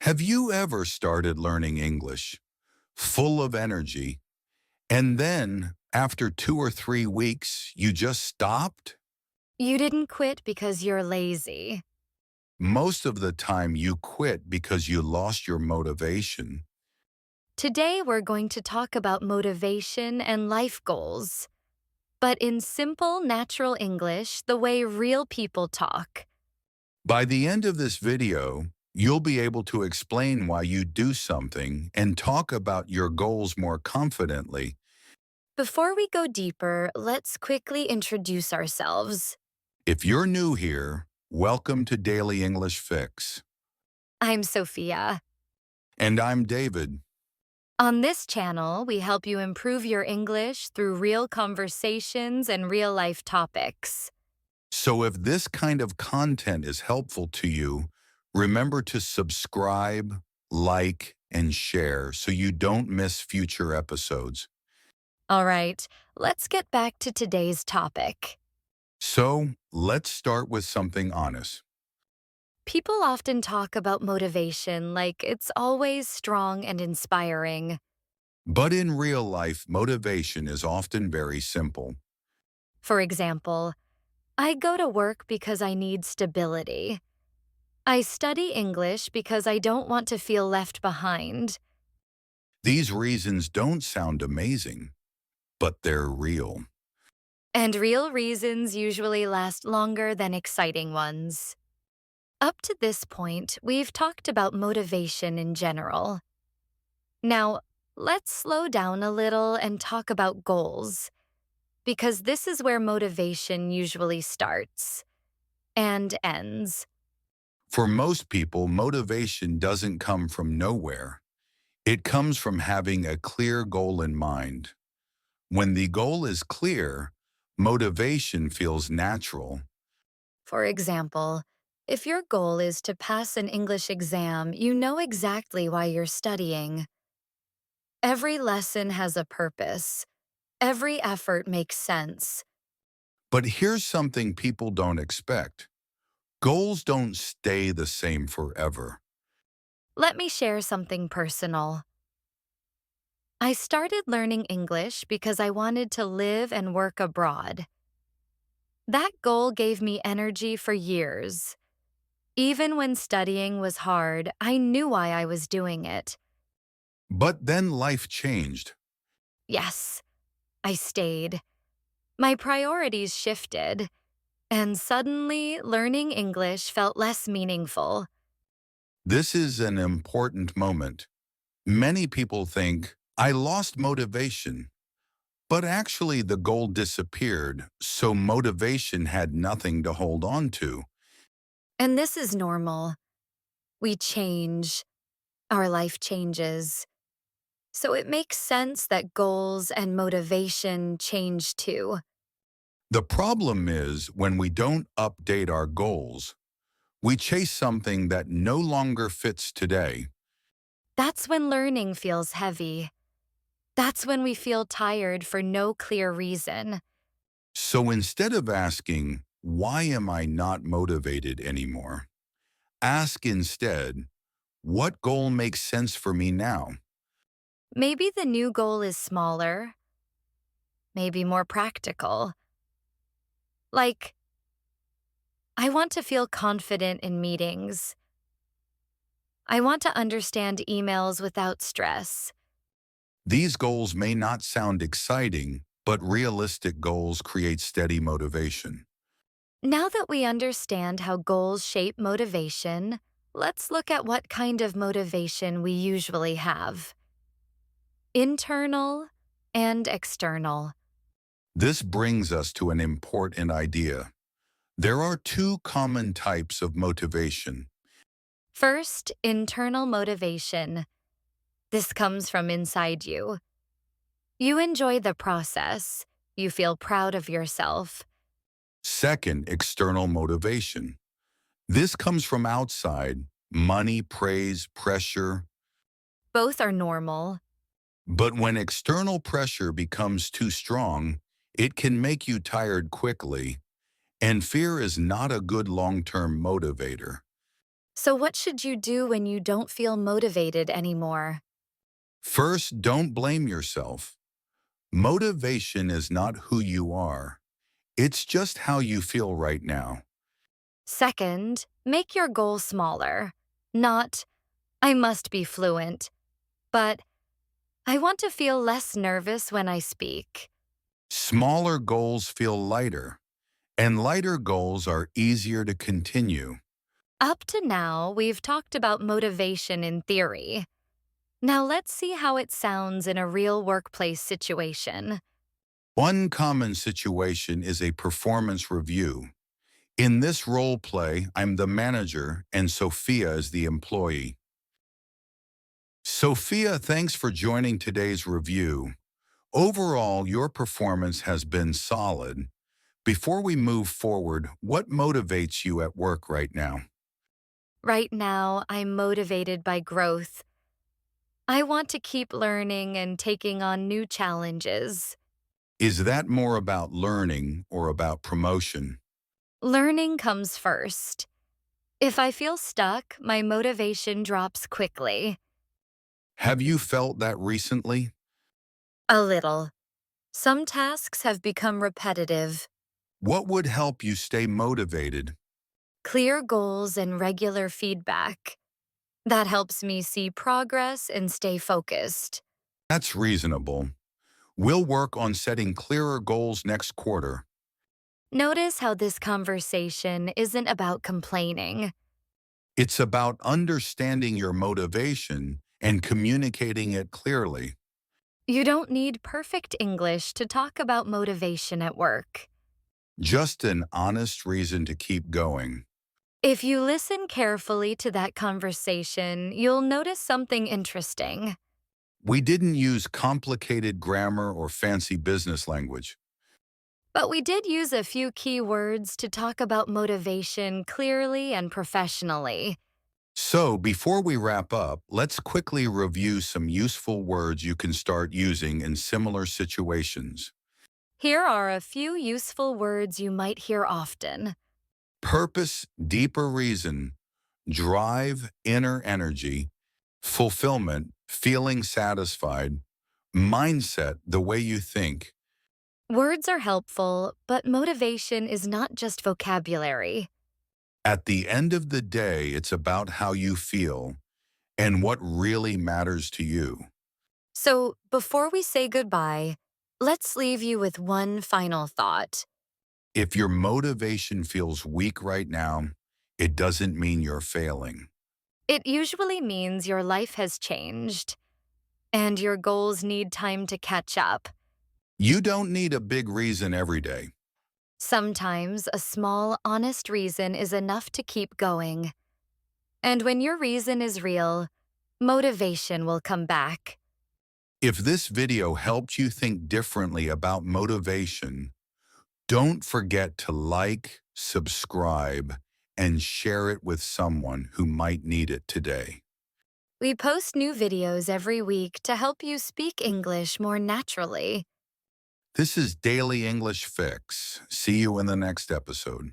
Have you ever started learning English, full of energy, and then, after 2 or 3 weeks, you just stopped? You didn't quit because you're lazy. Most of the time you quit because you lost your motivation. Today we're going to talk about motivation and life goals, but in simple, natural English, the way real people talk. By the end of this video, you'll be able to explain why you do something and talk about your goals more confidently. Before we go deeper, let's quickly introduce ourselves. If you're new here, welcome to Daily English Fix. I'm Sophia. And I'm David. On this channel, we help you improve your English through real conversations and real-life topics. So if this kind of content is helpful to you, remember to subscribe, like, and share so you don't miss future episodes. All right, let's get back to today's topic. So let's start with something honest. People often talk about motivation like it's always strong and inspiring. But in real life, motivation is often very simple. For example, I go to work because I need stability. I study English because I don't want to feel left behind. These reasons don't sound amazing, but they're real. And real reasons usually last longer than exciting ones. Up to this point, we've talked about motivation in general. Now, let's slow down a little and talk about goals, because this is where motivation usually starts and ends. For most people, motivation doesn't come from nowhere. It comes from having a clear goal in mind. When the goal is clear, motivation feels natural. For example, if your goal is to pass an English exam, you know exactly why you're studying. Every lesson has a purpose. Every effort makes sense. But here's something people don't expect. Goals don't stay the same forever. Let me share something personal. I started learning English because I wanted to live and work abroad. That goal gave me energy for years. Even when studying was hard, I knew why I was doing it. But then life changed. Yes, I stayed. My priorities shifted, and suddenly learning English felt less meaningful. This is an important moment. Many people think, I lost motivation. But actually, the goal disappeared, so motivation had nothing to hold on to. And this is normal. We change. Our life changes. So it makes sense that goals and motivation change too. The problem is when we don't update our goals, we chase something that no longer fits today. That's when learning feels heavy. That's when we feel tired for no clear reason. So instead of asking, why am I not motivated anymore? Ask instead, what goal makes sense for me now? Maybe the new goal is smaller, maybe more practical. Like, I want to feel confident in meetings. I want to understand emails without stress. These goals may not sound exciting, but realistic goals create steady motivation. Now that we understand how goals shape motivation, let's look at what kind of motivation we usually have. Internal and external. This brings us to an important idea. There are two common types of motivation. First, internal motivation. This comes from inside you. You enjoy the process. You feel proud of yourself. Second, external motivation. This comes from outside, money, praise, pressure. Both are normal. But when external pressure becomes too strong, it can make you tired quickly, and fear is not a good long-term motivator. So, what should you do when you don't feel motivated anymore? First, don't blame yourself. Motivation is not who you are. It's just how you feel right now. Second, make your goal smaller. Not, I must be fluent, but I want to feel less nervous when I speak. Smaller goals feel lighter, and lighter goals are easier to continue. Up to now, we've talked about motivation in theory. Now let's see how it sounds in a real workplace situation. One common situation is a performance review. In this role play, I'm the manager and Sophia is the employee. Sophia, thanks for joining today's review. Overall, your performance has been solid. Before we move forward, what motivates you at work right now? Right now, I'm motivated by growth. I want to keep learning and taking on new challenges. Is that more about learning or about promotion? Learning comes first. If I feel stuck, my motivation drops quickly. Have you felt that recently? A little. Some tasks have become repetitive. What would help you stay motivated? Clear goals and regular feedback. That helps me see progress and stay focused. That's reasonable. We'll work on setting clearer goals next quarter. Notice how this conversation isn't about complaining. It's about understanding your motivation and communicating it clearly. You don't need perfect English to talk about motivation at work. Just an honest reason to keep going. If you listen carefully to that conversation, you'll notice something interesting. We didn't use complicated grammar or fancy business language. But we did use a few key words to talk about motivation clearly and professionally. So, before we wrap up, let's quickly review some useful words you can start using in similar situations. Here are a few useful words you might hear often. Purpose, deeper reason, drive, inner energy, fulfillment, feeling satisfied, mindset, the way you think. Words are helpful, but motivation is not just vocabulary. At the end of the day, it's about how you feel and what really matters to you. So, before we say goodbye, let's leave you with one final thought. If your motivation feels weak right now, it doesn't mean you're failing. It usually means your life has changed, and your goals need time to catch up. You don't need a big reason every day. Sometimes a small, honest reason is enough to keep going. And when your reason is real, motivation will come back. If this video helped you think differently about motivation, don't forget to like, subscribe, and share it with someone who might need it today. We post new videos every week to help you speak English more naturally. This is Daily English Fix. See you in the next episode.